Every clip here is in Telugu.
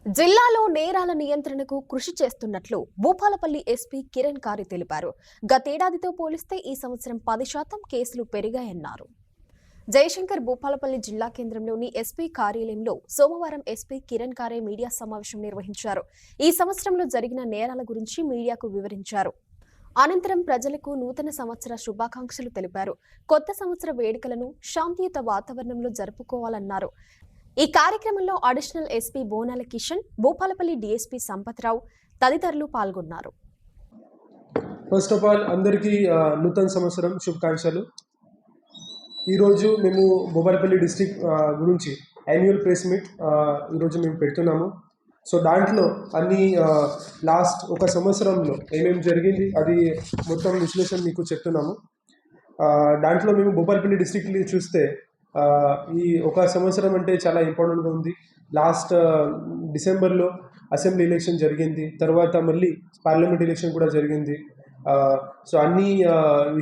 జిల్లాలో నేరాల నియంత్రణకు కృషి చేస్తున్నట్లు భూపాలపల్లి ఎస్పీ కిరణ్ కారి తెలిపారు. గతేడాదితో పోలిస్తే ఈ సంవత్సరం 10% కేసులు పెరిగాయన్నారు. జయశంకర్ భూపాలపల్లి జిల్లా కేంద్రంలోని ఎస్పీ కార్యాలయంలో సోమవారం ఎస్పీ కిరణ్ కారే మీడియా సమావేశం నిర్వహించారు. ఈ సంవత్సరంలో జరిగిన నేరాల గురించి మీడియాకు వివరించారు. అనంతరం ప్రజలకు నూతన సంవత్సర శుభాకాంక్షలు తెలిపారు. కొత్త సంవత్సర వేడుకలను శాంతియుత వాతావరణంలో జరుపుకోవాలన్నారు. ఈ కార్యక్రమంలో అడిషనల్ ఎస్పీ బోనాల కిషన్, భూపాలపల్లి డీఎస్పీ సంపత్రావు తదితరులు పాల్గొన్నారు. ఫస్ట్ ఆఫ్ ఆల్ అందరికీ నూతన సంవత్సరం శుభాకాంక్షలు. ఈరోజు మేము భూపాలపల్లి డిస్ట్రిక్ట్ గురించి యాన్యువల్ ప్రెస్ మీట్ ఈరోజు మేము పెడుతున్నాము. సో దాంట్లో అన్ని లాస్ట్ ఒక సంవత్సరంలో ఏమేమి జరిగింది అది మొత్తం విశ్లేషణ మీకు చెప్తున్నాము. దాంట్లో మేము భూపాలపల్లి డిస్ట్రిక్ట్ని చూస్తే ఈ ఒక సంవత్సరం అంటే చాలా ఇంపార్టెంట్గా ఉంది. లాస్ట్ డిసెంబర్లో అసెంబ్లీ ఎలక్షన్ జరిగింది, తర్వాత మళ్ళీ పార్లమెంట్ ఎలక్షన్ కూడా జరిగింది. సో అన్ని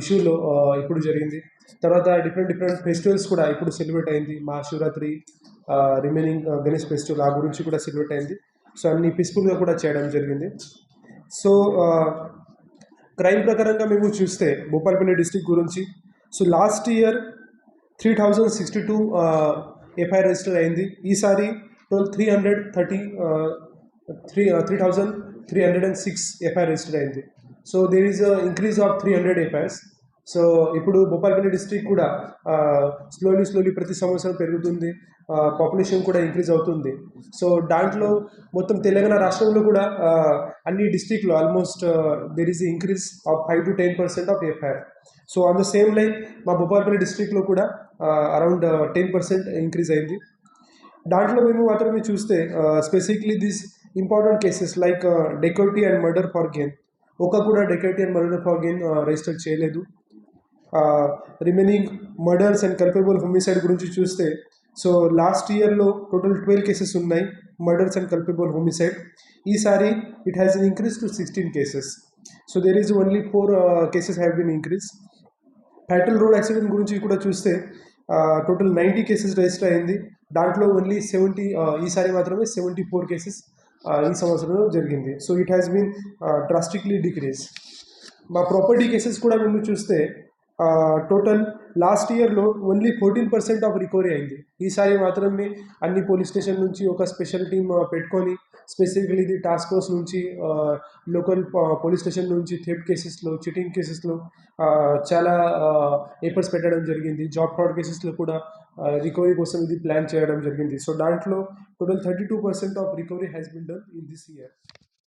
ఇష్యూలో ఇప్పుడు జరిగింది. తర్వాత డిఫరెంట్ ఫెస్టివల్స్ కూడా ఇప్పుడు సెలబ్రేట్ అయింది. మహాశివరాత్రి, రిమైనింగ్ గణేష్ ఫెస్టివల్ ఆ గురించి కూడా సెలబ్రేట్ అయింది. సో అన్ని పీస్ఫుల్గా కూడా చేయడం జరిగింది. సో క్రైమ్ ప్రకారంగా మేము చూస్తే భూపాలపల్లి డిస్ట్రిక్ట్ గురించి so last year 3062 FIR register అయింది. ఈసారి 3306 ఎఫ్ఐఆర్ రిజిస్టర్ అయింది. So there is increase of 300 FIRs. So ఇప్పుడు భూపాలపల్లి డిస్ట్రిక్ట్ కూడా స్లోలీ ప్రతి సంవత్సరం పెరుగుతుంది. పాపులేషన్ కూడా ఇంక్రీజ్ అవుతుంది. సో దాంట్లో మొత్తం తెలంగాణ రాష్ట్రంలో కూడా అన్ని డిస్ట్రిక్ట్లో almost there is increase of 5 to 10% of FIR. So on the same line మా భూపాలపల్లి డిస్ట్రిక్ట్లో కూడా అరౌండ్ 10% ఇంక్రీజ్ అయింది. దాంట్లో మేము మాత్రమే చూస్తే specifically this important cases like dacoity and murder for gain కూడా dacoity and murder for gain register చేయలేదు. Remaining murders and culpable homicide గురించి చూస్తే సో లాస్ట్ ఇయర్లో టోటల్ 12 కేసెస్ ఉన్నాయి మర్డర్స్ అండ్ కల్పబుల్ హోమిసైడ్. ఈసారి it has increase to 16 cases. So there is only 4 cases have been increase. Fatal road accident గురించి కూడా చూస్తే టోటల్ 90 కేసెస్ రిజిస్టర్ అయింది. దాంట్లో ఓన్లీ 70 ఈసారి మాత్రమే 74 కేసెస్ ఈ సంవత్సరంలో జరిగింది. So it has been drastically decrease. మా ప్రాపర్టీ కేసెస్ కూడా మేము చూస్తే టోటల్ లాస్ట్ ఇయర్లో ఓన్లీ 14% ఆఫ్ రికవరీ అయింది. ఈసారి మాత్రమే అన్ని పోలీస్ స్టేషన్ నుంచి ఒక స్పెషల్ టీమ్ పెట్టుకొని స్పెసిఫికలీ ఇది టాస్క్ ఫోర్స్ నుంచి లోకల్ పోలీస్ స్టేషన్ నుంచి థెఫ్ట్ కేసెస్లో, చీటింగ్ కేసెస్లో చాలా ఎఫర్ట్స్ పెట్టడం జరిగింది. జాబ్ ఫ్రాడ్ కేసెస్లో కూడా రికవరీ కోసం ఇది ప్లాన్ చేయడం జరిగింది. సో దాంట్లో total 32% of recovery has been done in this year.